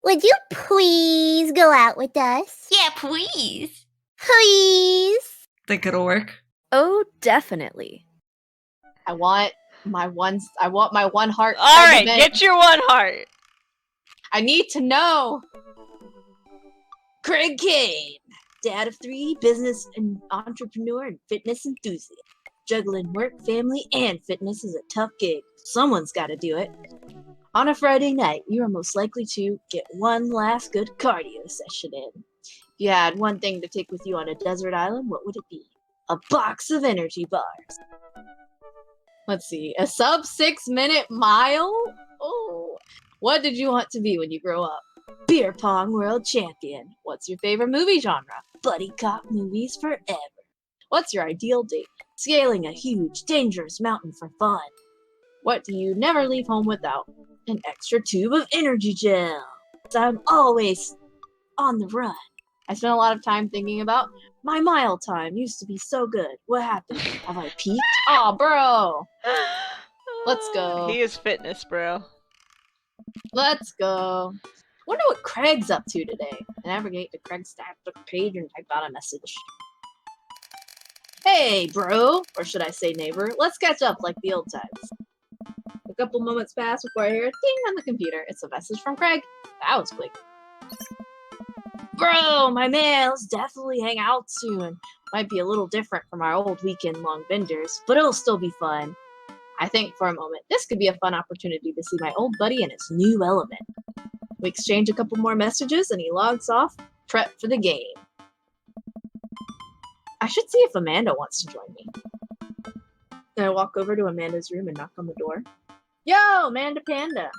Would you please go out with us? Yeah, please. Please. Think it'll work? Oh, definitely. I want my one heart. All right, get your one heart. I need to know. Craig Kane, dad of 3, business and entrepreneur and fitness enthusiast. Juggling work, family, and fitness is a tough gig. Someone's got to do it. On a Friday night, you are most likely to get one last good cardio session in. If you had one thing to take with you on a desert island, what would it be? A box of energy bars. Let's see, a sub 6-minute mile? Oh, what did you want to be when you grow up? Beer pong world champion. What's your favorite movie genre? Buddy cop movies forever. What's your ideal date? Scaling a huge, dangerous mountain for fun. What do you never leave home without? An extra tube of energy gel. I'm always on the run. I spent a lot of time thinking about my mile time used to be so good. What happened? Have I peaked? Aw, bro. Let's go. He is fitness, bro. Let's go. Wonder what Craig's up to today. I navigate to Craig's page and type out a message. Hey, bro, or should I say neighbor, let's catch up like the old times. A couple moments pass before I hear a ding on the computer. It's a message from Craig. That was quick. Bro, my man, let's definitely hang out soon. Might be a little different from our old weekend-long benders, but it'll still be fun. I think for a moment, this could be a fun opportunity to see my old buddy in his new element. We exchange a couple more messages and he logs off, prep for the game. I should see if Amanda wants to join me. Then I walk over to Amanda's room and knock on the door. Yo, Amanda Panda!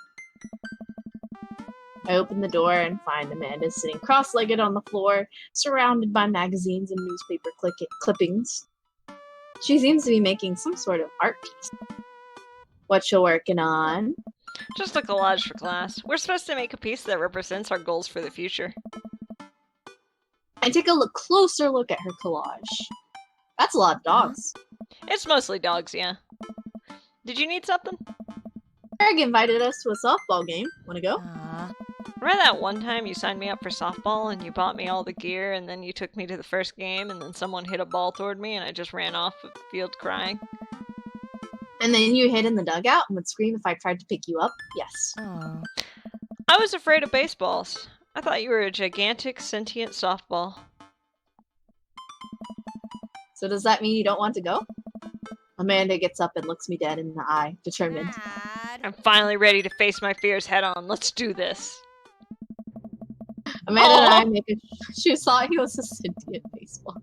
I open the door and find Amanda sitting cross-legged on the floor, surrounded by magazines and newspaper clippings. She seems to be making some sort of art piece. What you working on? Just a collage for class. We're supposed to make a piece that represents our goals for the future. I take a closer look at her collage. That's a lot of dogs. It's mostly dogs, yeah. Did you need something? Craig invited us to a softball game. Wanna go? Remember that one time you signed me up for softball and you bought me all the gear and then you took me to the first game and then someone hit a ball toward me and I just ran off the field crying? And then you hid in the dugout and would scream if I tried to pick you up? Yes. Aww. I was afraid of baseballs. I thought you were a gigantic, sentient softball. So does that mean you don't want to go? Amanda gets up and looks me dead in the eye, determined. I'm finally ready to face my fears head on. Let's do this. Amanda and I make she thought he was a sentient baseball.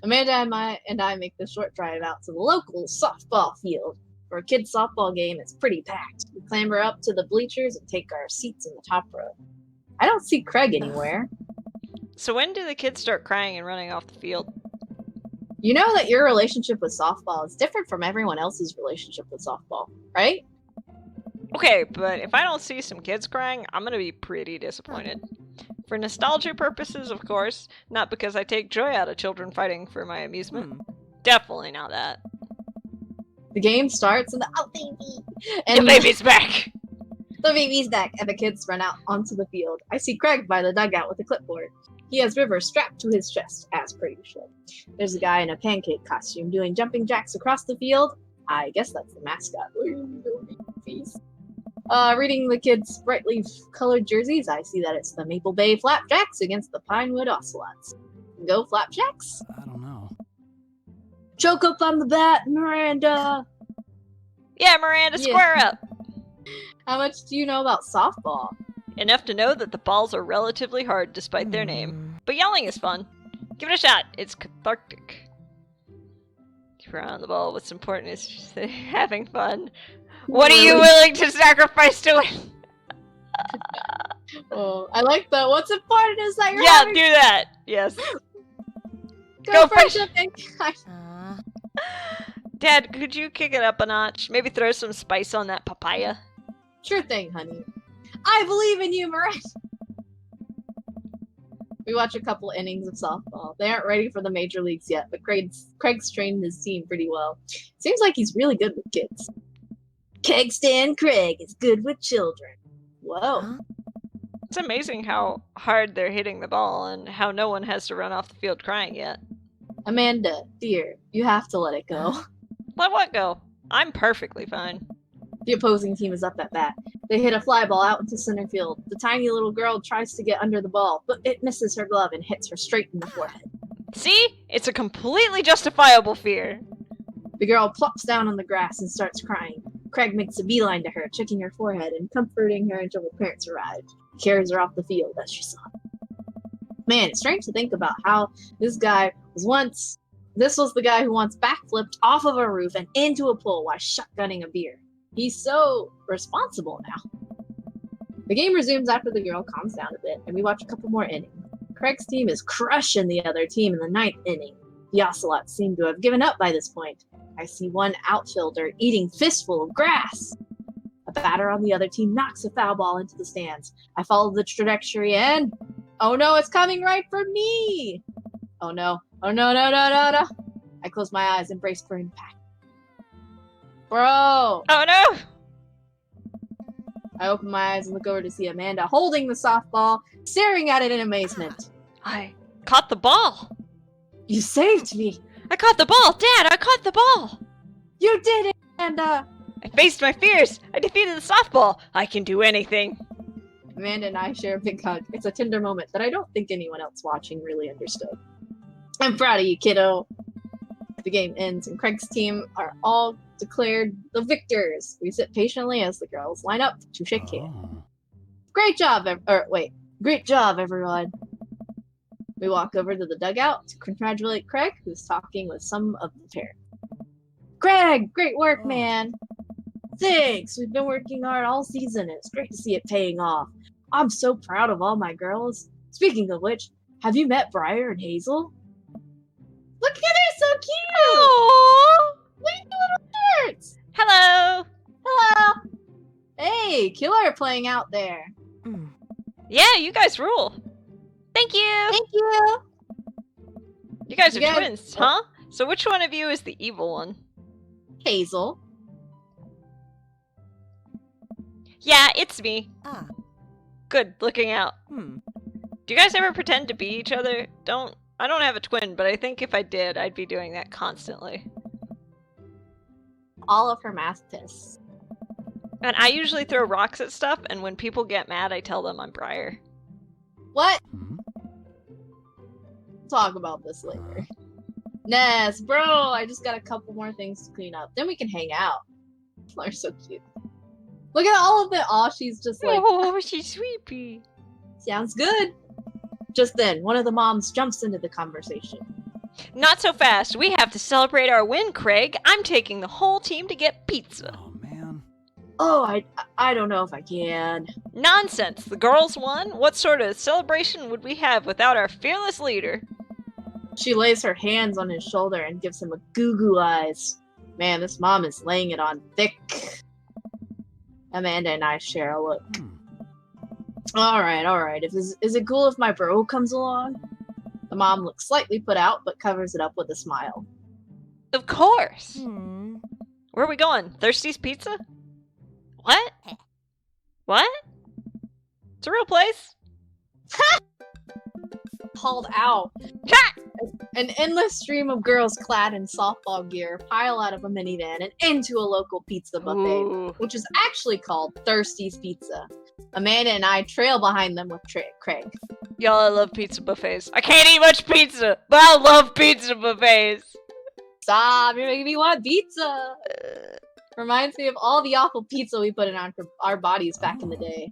Amanda and I make the short drive out to the local softball field. For a kid's softball game, it's pretty packed. We clamber up to the bleachers and take our seats in the top row. I don't see Craig anywhere. So when do the kids start crying and running off the field? You know that your relationship with softball is different from everyone else's relationship with softball, right? Okay, but if I don't see some kids crying, I'm gonna be pretty disappointed. For nostalgia purposes, of course, not because I take joy out of children fighting for my amusement. Definitely not that. The game starts and oh baby! And the baby's back! The baby's back, and the kids run out onto the field. I see Craig by the dugout with a clipboard. He has River strapped to his chest, as per usual. There's a guy in a pancake costume doing jumping jacks across the field. I guess that's the mascot. Reading the kids' brightly colored jerseys, I see that it's the Maple Bay Flapjacks against the Pinewood Ocelots. Go Flapjacks? I don't know. Choke up on the bat, Miranda! Yeah, Miranda, square up! How much do you know about softball? Enough to know that the balls are relatively hard despite their name. But yelling is fun. Give it a shot. It's cathartic. Around the ball, what's important is just having fun. What are you willing to sacrifice to it? Oh, I like the what's important is that you're having... do that! Yes. Go for shipping! Dad, could you kick it up a notch? Maybe throw some spice on that papaya? Sure thing, honey. I believe in you, Miranda! We watch a couple innings of softball. They aren't ready for the major leagues yet, but Craig's trained his team pretty well. Seems like he's really good with kids. Keg Stand Craig is good with children. Whoa. It's amazing how hard they're hitting the ball and how no one has to run off the field crying yet. Amanda, dear, you have to let it go. Let what go? I'm perfectly fine. The opposing team is up at bat. They hit a fly ball out into center field. The tiny little girl tries to get under the ball, but it misses her glove and hits her straight in the forehead. See? It's a completely justifiable fear. The girl plops down on the grass and starts crying. Craig makes a beeline to her, checking her forehead and comforting her until her parents arrive. He carries her off the field as she sobbed. Man, it's strange to think about how this guy was once... This was the guy who once backflipped off of a roof and into a pool while shotgunning a beer. He's so responsible now. The game resumes after the girl calms down a bit, and we watch a couple more innings. Craig's team is crushing the other team in the 9th inning. The Ocelots seem to have given up by this point. I see one outfielder eating fistful of grass. A batter on the other team knocks a foul ball into the stands. I follow the trajectory and... Oh no, it's coming right for me! Oh no. Oh no, no, no, no, no. I close my eyes and brace for impact. Bro! Oh no! I open my eyes and look over to see Amanda holding the softball, staring at it in amazement. I caught the ball! You saved me! I caught the ball! Dad, I caught the ball! You did it, Amanda! I faced my fears! I defeated the softball! I can do anything! Amanda and I share a big hug. It's a tender moment that I don't think anyone else watching really understood. I'm proud of you, kiddo. The game ends and Craig's team are all declared the victors. We sit patiently as the girls line up to shake hands. Great job, great job, everyone. We walk over to the dugout to congratulate Craig, who's talking with some of the parents. Craig, great work, man. Thanks. We've been working hard all season, and it's great to see it paying off. I'm so proud of all my girls. Speaking of which, have you met Briar and Hazel? Look at her, so cute! Aww. Look at the little shirts! Hello! Hello! Hey, killer playing out there. Yeah, you guys rule. Thank you! Thank you! You guys are You guys- twins, huh? So which one of you is the evil one? Hazel. Yeah, it's me. Ah. Good, looking out. Do you guys ever pretend to be each other? I don't have a twin, but I think if I did, I'd be doing that constantly. All of her math tests. And I usually throw rocks at stuff, and when people get mad, I tell them I'm Briar. What? Talk about this later. Ness, bro, I just got a couple more things to clean up. Then we can hang out. They're so cute. Look at all of it. Oh, she's just like, Oh, she's sweepy. sounds good. Just then, one of the moms jumps into the conversation. Not so fast. We have to celebrate our win, Craig. I'm taking the whole team to get pizza. Oh, man. Oh, I don't know if I can. Nonsense. The girls won? What sort of celebration would we have without our fearless leader? She lays her hands on his shoulder and gives him a goo-goo eyes. Man, this mom is laying it on thick. Amanda and I share a look. Alright. Is it cool if my bro comes along? The mom looks slightly put out, but covers it up with a smile. Of course. Where are we going? Thirsty's Pizza? What? What? It's a real place? Hauled out. An endless stream of girls clad in softball gear pile out of a minivan and into a local pizza buffet, Ooh. which is actually called Thirsty's Pizza. Amanda and I trail behind them with Craig. Y'all, I love pizza buffets. I can't eat much pizza, but I love pizza buffets. Stop, you're making me want pizza! Reminds me of all the awful pizza we put in our bodies back in the day.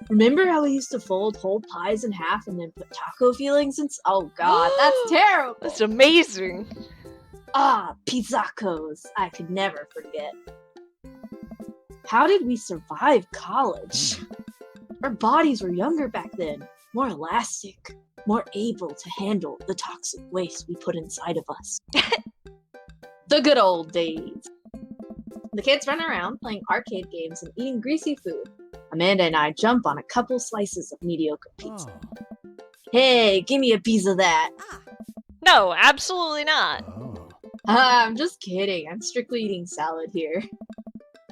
Remember how we used to fold whole pies in half and then put taco fillings in? Oh god, that's terrible! That's amazing. Ah, pizzacos. I could never forget. How did we survive college? Our bodies were younger back then, more elastic, more able to handle the toxic waste we put inside of us. The good old days. The kids run around playing arcade games and eating greasy food. Amanda and I jump on a couple slices of mediocre pizza. Hey, give me a piece of that. No, absolutely not. I'm just kidding. I'm strictly eating salad here.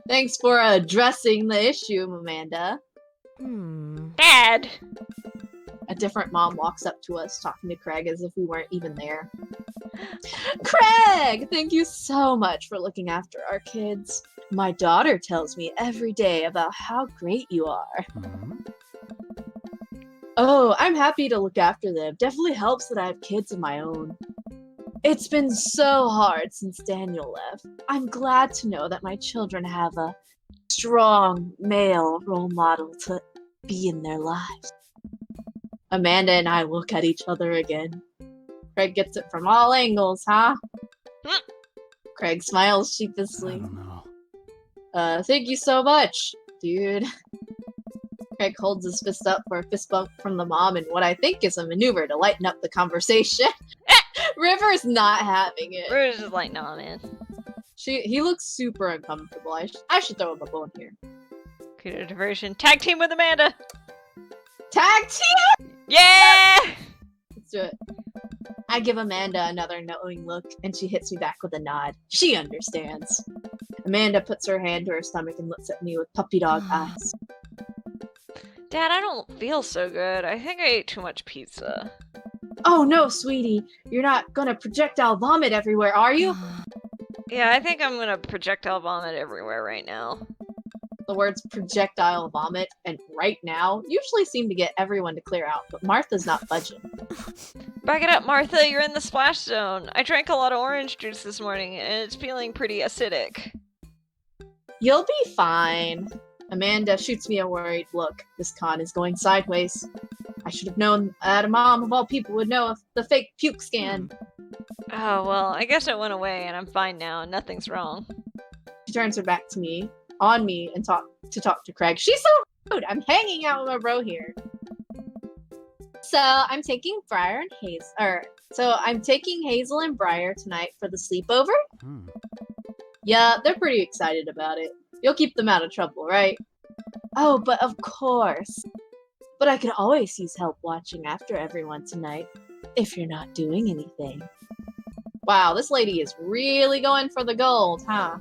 Thanks for addressing the issue, Amanda. Dad! A different mom walks up to us, talking to Craig as if we weren't even there. Craig! Thank you so much for looking after our kids. My daughter tells me every day about how great you are. Oh, I'm happy to look after them. Definitely helps that I have kids of my own. It's been so hard since Daniel left. I'm glad to know that my children have a strong male role model to be in their lives. Amanda and I look at each other again. Craig gets it from all angles, huh? Craig smiles sheepishly. I don't know. Thank you so much, dude. Craig holds his fist up for a fist bump from the mom in what I think is a maneuver to lighten up the conversation. River's not having it. We're just like, nah, man. He looks super uncomfortable. I should throw him a bone here. Create a diversion. Tag team with Amanda! Tag team! Yeah! Let's do it. I give Amanda another knowing look, and she hits me back with a nod. She understands. Amanda puts her hand to her stomach and looks at me with puppy dog eyes. Dad, I don't feel so good. I think I ate too much pizza. Oh no, sweetie. You're not gonna projectile vomit everywhere, are you? Yeah, I think I'm gonna projectile vomit everywhere right now. The words projectile vomit and right now usually seem to get everyone to clear out, but Martha's not budging. Back it up, Martha. You're in the splash zone. I drank a lot of orange juice this morning, and it's feeling pretty acidic. You'll be fine. Amanda shoots me a worried look. This con is going sideways. I should have known that a mom of all people would know of the fake puke scan. Oh, well, I guess it went away, and I'm fine now. Nothing's wrong. She turns her back to me, on me, and talk to Craig. She's so rude! I'm hanging out with my bro here. So I'm taking Hazel and Briar tonight for the sleepover. Yeah, they're pretty excited about it. You'll keep them out of trouble, right? Oh, but of course. But I could always use help watching after everyone tonight, if you're not doing anything. Wow, this lady is really going for the gold, huh?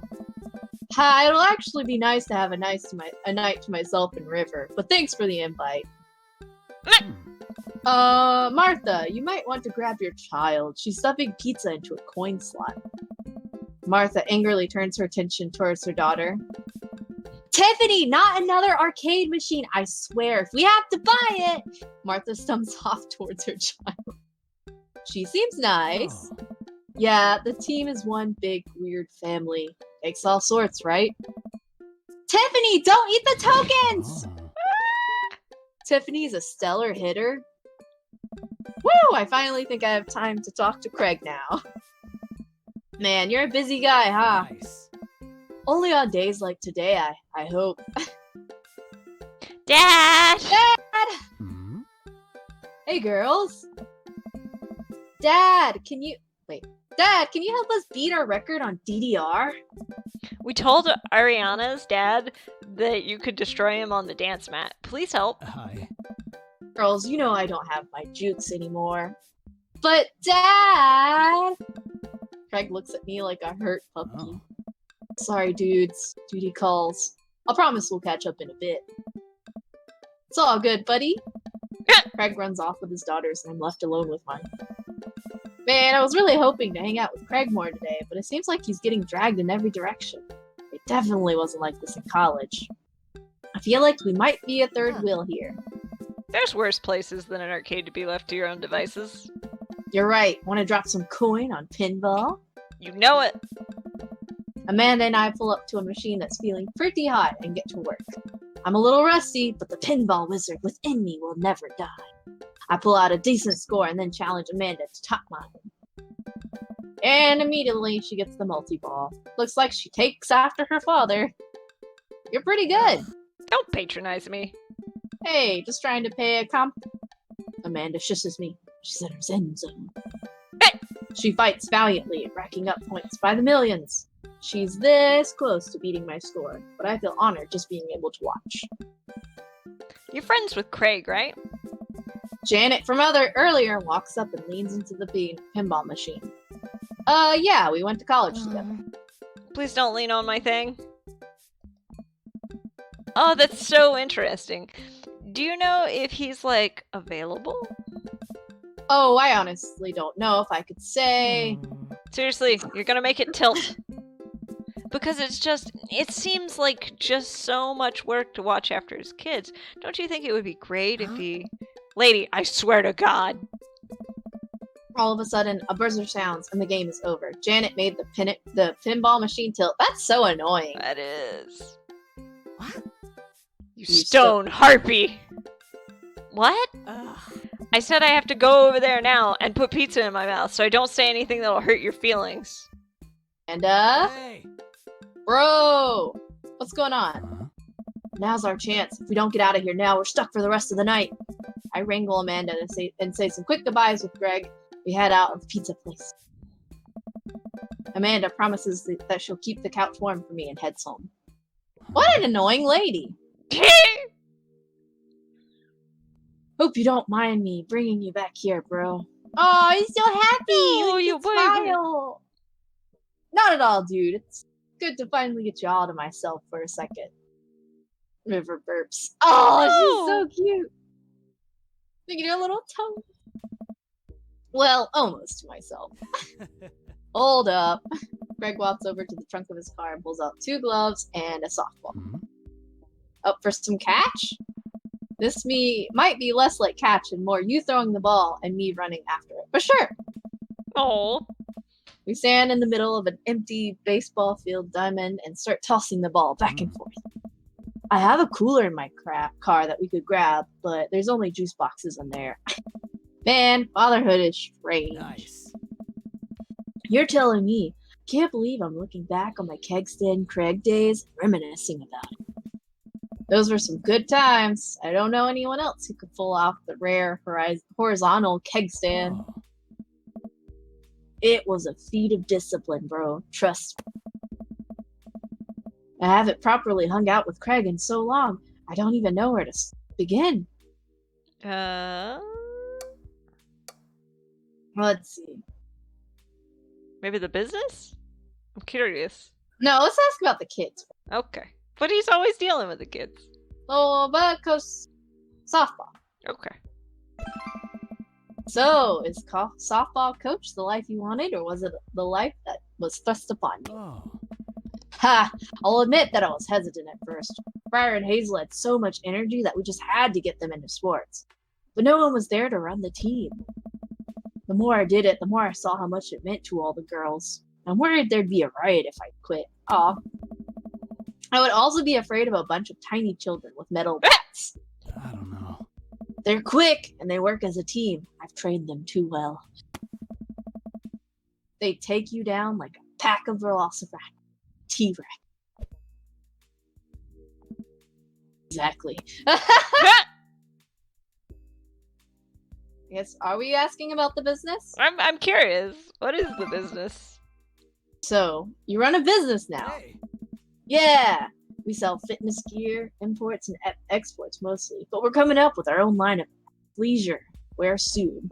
It'll actually be nice to have a night to myself and River, but thanks for the invite. Martha, you might want to grab your child. She's stuffing pizza into a coin slot. Martha angrily turns her attention towards her daughter. Tiffany, not another arcade machine, I swear. If we have to buy it! Martha stumbles off towards her child. She seems nice. Oh. Yeah, the team is one big, weird family. Takes all sorts, right? Tiffany, don't eat the tokens! Oh. Tiffany's a stellar hitter. Woo! I finally think I have time to talk to Craig now. Man, you're a busy guy, huh? Nice. Only on days like today, I hope. Dad! Dad! Hmm? Hey, girls. Dad, can you help us beat our record on DDR? We told Ariana's dad that you could destroy him on the dance mat. Please help. Hi. Girls, you know I don't have my jukes anymore. But Dad! Craig looks at me like a hurt puppy. Oh. Sorry, dudes. Duty calls. I'll promise we'll catch up in a bit. It's all good, buddy. Craig runs off with his daughters and I'm left alone with mine. Man, I was really hoping to hang out with Craig more today, but it seems like he's getting dragged in every direction. It definitely wasn't like this in college. I feel like we might be a third wheel here. There's worse places than an arcade to be left to your own devices. You're right. Want to drop some coin on pinball? You know it. Amanda and I pull up to a machine that's feeling pretty hot and get to work. I'm a little rusty, but the pinball wizard within me will never die. I pull out a decent score and then challenge Amanda to top mine. And immediately she gets the multi-ball. Looks like she takes after her father. You're pretty good. Don't patronize me. Hey, just trying to pay a comp. Amanda shushes me. She's in her zen zone. She fights valiantly, racking up points by the millions. She's this close to beating my score, but I feel honored just being able to watch. You're friends with Craig, right? Janet from earlier walks up and leans into the pinball machine. Yeah, we went to college together. Please don't lean on my thing. Oh, that's so interesting. Do you know if he's, like, available? Oh, I honestly don't know if I could say. Seriously, you're gonna make it tilt. Because it seems like just so much work to watch after his kids. Don't you think it would be great if he... Lady, I swear to God. All of a sudden, a buzzer sounds and the game is over. Janet made the pinball machine tilt. That's so annoying. That is. What? You stone harpy! What? Ugh. I said I have to go over there now and put pizza in my mouth, so I don't say anything that'll hurt your feelings. Amanda? Hey. Bro! What's going on? Huh? Now's our chance. If we don't get out of here now, we're stuck for the rest of the night. I wrangle Amanda and say some quick goodbyes with Greg. We head out of the pizza place. Amanda promises that she'll keep the couch warm for me and heads home. What an annoying lady! Hope you don't mind me bringing you back here, bro. Oh, he's so happy! Oh, Look you at his smile! Not at all, dude. It's good to finally get you all to myself for a second. River burps. Oh, she's so cute! Look at her little toe. Well, almost to myself. Hold up. Greg walks over to the trunk of his car and pulls out 2 gloves and a softball. Hmm? Up for some catch? This might be less like catch and more you throwing the ball and me running after it. But sure. Oh. We stand in the middle of an empty baseball field diamond and start tossing the ball back and forth. I have a cooler in my car that we could grab, but there's only juice boxes in there. Man, fatherhood is strange. Nice. You're telling me. Can't believe I'm looking back on my keg stand Craig days, reminiscing about it. Those were some good times. I don't know anyone else who could pull off the rare horizontal keg stand. Oh. It was a feat of discipline, bro. Trust me. I haven't properly hung out with Craig in so long, I don't even know where to begin. Let's see. Maybe the business? I'm curious. No, let's ask about the kids. Okay. But he's always dealing with the kids. Oh, but coach softball. Okay. So, is softball coach the life you wanted, or was it the life that was thrust upon you? Oh. Ha! I'll admit that I was hesitant at first. Briar and Hazel had so much energy that we just had to get them into sports. But no one was there to run the team. The more I did it, the more I saw how much it meant to all the girls. I'm worried there'd be a riot if I quit. Aw. I would also be afraid of a bunch of tiny children with metal bats. I don't know. They're quick, and they work as a team. I've trained them too well. They take you down like a pack of velociraptor. T-Rex. Exactly. Yes, are we asking about the business? I'm curious. What is the business? So, you run a business now. Hey. Yeah! We sell fitness gear, imports, and exports mostly, but we're coming up with our own line of leisure wear soon.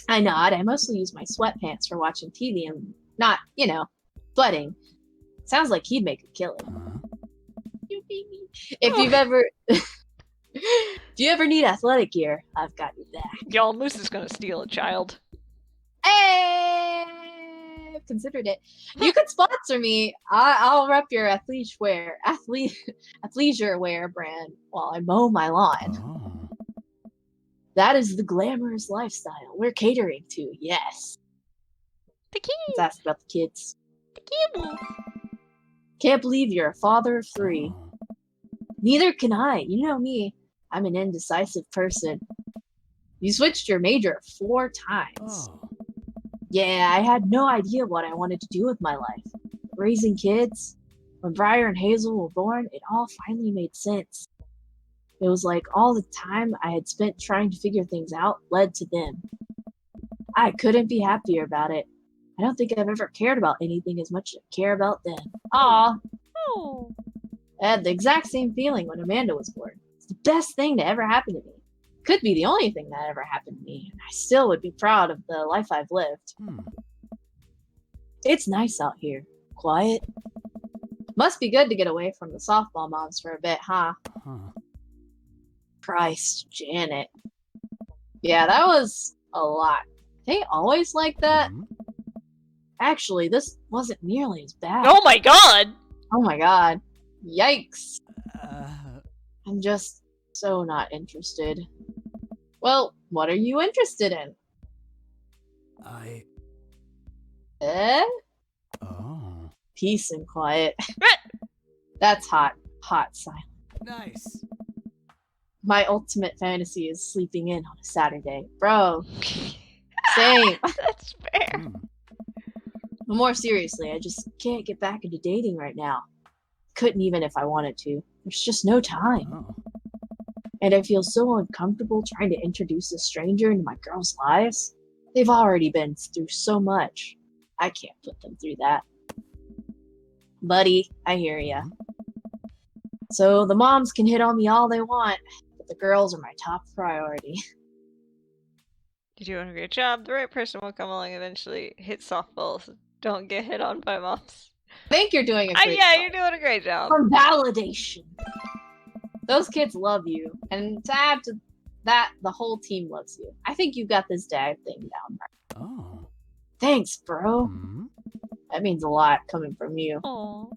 I nod. I mostly use my sweatpants for watching TV and not, sweating. Sounds like he'd make a killing. Huh? If you've ever... If you ever need athletic gear, I've got your back. Y'all, Moose is gonna steal a child. Hey! I've considered it. You could sponsor me. I'll rep your athleisure wear brand while I mow my lawn. Oh. That is the glamorous lifestyle we're catering to, yes. The key. Let's ask about the kids. The key. Can't believe you're a father of 3. Oh. Neither can I. You know me. I'm an indecisive person. You switched your major 4 times. Oh. Yeah, I had no idea what I wanted to do with my life. Raising kids. When Briar and Hazel were born, it all finally made sense. It was like all the time I had spent trying to figure things out led to them. I couldn't be happier about it. I don't think I've ever cared about anything as much as I care about them. Aw, Oh. I had the exact same feeling when Amanda was born. It's the best thing to ever happen to me. Could be the only thing that ever happened to me, and I still would be proud of the life I've lived. It's nice out here. Quiet. Must be good to get away from the softball moms for a bit, huh? Huh. Christ, Janet. Yeah, that was a lot. They always like that? Hmm? Actually, this wasn't nearly as bad. Oh my god! Oh my god. Yikes. Uh, I'm just so not interested. Well, what are you interested in? I. Eh? Oh. Peace and quiet. That's hot. Hot silence. Nice. My ultimate fantasy is sleeping in on a Saturday. Bro, same. That's fair. Hmm. But more seriously, I just can't get back into dating right now. Couldn't even if I wanted to. There's just no time. Oh. And I feel so uncomfortable trying to introduce a stranger into my girls' lives. They've already been through so much. I can't put them through that. Buddy, I hear ya. So the moms can hit on me all they want, but the girls are my top priority. You're doing a great job. The right person will come along eventually. Hit softballs. Don't get hit on by moms. I think you're doing a great Yeah, job. you're doing a great job. For validation. Those kids love you. And to add to that, the whole team loves you. I think you got this dad thing down. Oh. Thanks, bro. Hmm? That means a lot coming from you. Aww.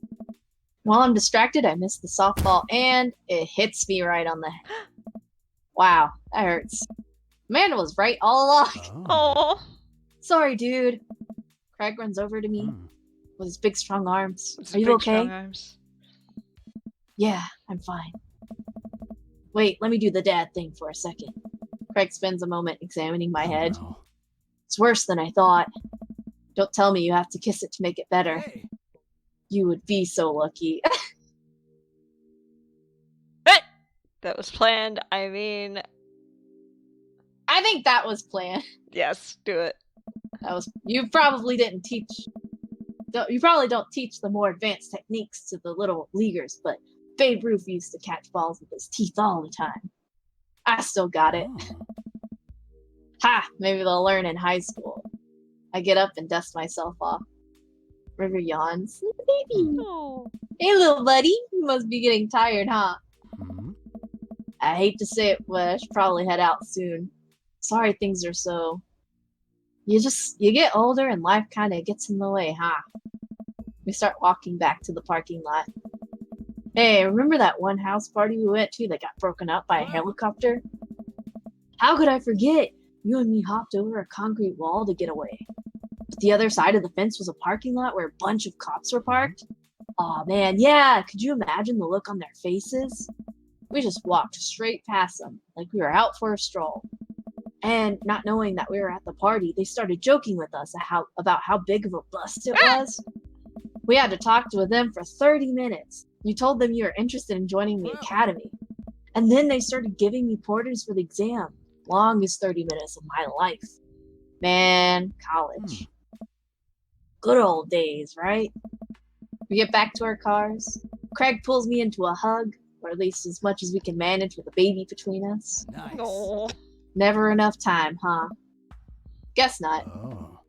While I'm distracted, I miss the softball and it hits me right on the head. Wow, that hurts. Amanda was right all along. Oh. Aww. Sorry, dude. Craig runs over to me Hmm. with his big, strong arms. It's Are you big, okay? strong arms. Yeah, I'm fine. Wait, let me do the dad thing for a second. Craig spends a moment examining my Oh, head. no. It's worse than I thought. Don't tell me you have to kiss it to make it better. Hey. You would be so lucky. That was planned. I mean, I think that was planned. yes, do it. That was you probably didn't teach. You probably don't teach the more advanced techniques to the little leaguers, but Babe Ruth used to catch balls with his teeth all the time. I still got it. Oh. Ha! Maybe they'll learn in high school. I get up and dust myself off. River yawns. Baby. Oh. Hey, little buddy. You must be getting tired, huh? Hmm? I hate to say it, but I should probably head out soon. Sorry things are so... You get older and life kind of gets in the way, huh? We start walking back to the parking lot. Hey, remember that one house party we went to that got broken up by a helicopter? How could I forget? You and me hopped over a concrete wall to get away. But the other side of the fence was a parking lot where a bunch of cops were parked. Aw, man, yeah, could you imagine the look on their faces? We just walked straight past them, like we were out for a stroll. And not knowing that we were at the party, they started joking with us about how big of a bust it was. We had to talk to them for 30 minutes. You told them you were interested in joining the academy. And then they started giving me pointers for the exam. Longest 30 minutes of my life. Man, college. Good old days, right? We get back to our cars. Craig pulls me into a hug, or at least as much as we can manage with a baby between us. Nice. No. Never enough time, huh? Guess not. Oh.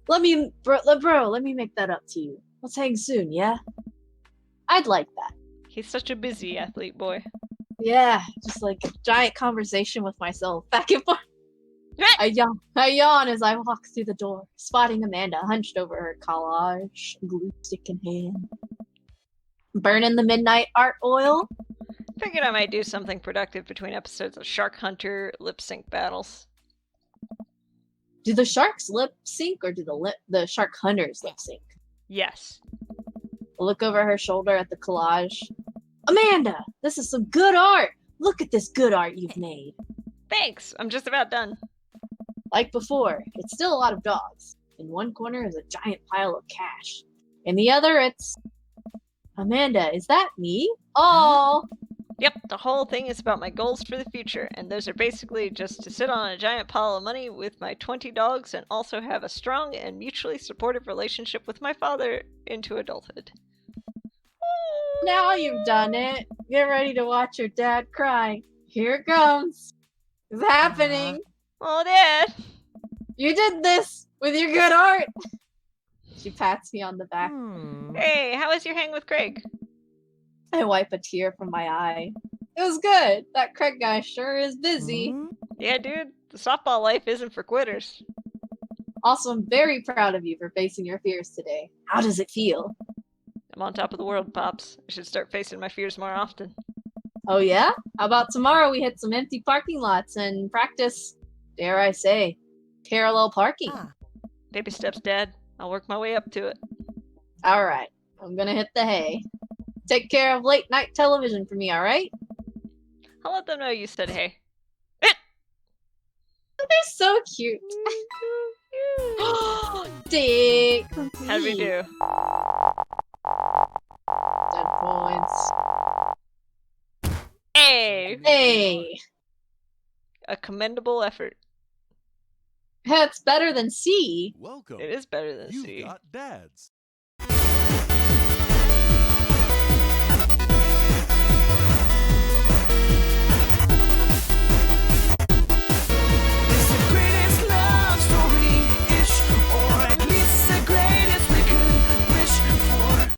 Let me make that up to you. Let's hang soon, yeah? I'd like that. He's such a busy athlete boy. Yeah, just like a giant conversation with myself back and forth. I yawn as I walk through the door, spotting Amanda hunched over her collage, glue stick in hand. Burning the midnight art oil? Figured I might do something productive between episodes of Shark Hunter lip sync battles. Do the sharks lip sync or do the shark hunters lip sync? Yes. I look over her shoulder at the collage. Amanda, this is some good art. Look at this good art you've made. Thanks. I'm just about done. Like before, it's still a lot of dogs. In one corner is a giant pile of cash. In the other, it's... Amanda, is that me? Oh, Yep, the whole thing is about my goals for the future, and those are basically just to sit on a giant pile of money with my 20 dogs and also have a strong and mutually supportive relationship with my father into adulthood. now you've done it. Get ready to watch your dad cry. Here it comes. It's happening. Oh, Dad! You did this with your good art. She pats me on the back. Hey, how was your hang with Craig? I wipe a tear from my eye. It was good. That Craig guy sure is busy. Hmm? Yeah, dude, the softball life isn't for quitters. Also, I'm very proud of you for facing your fears today. How does it feel? I'm on top of the world, Pops. I should start facing my fears more often. Oh yeah? How about tomorrow we hit some empty parking lots and practice, dare I say, parallel parking? Ah. Baby steps, Dad. I'll work my way up to it. Alright, I'm gonna hit the hay. Take care of late night television for me, alright? I'll let them know you said hey. They're so cute. Dick. How'd we do? Dead points. Hey! Hey, A commendable effort. that's better than C. Welcome. It is better than You've C. got dads.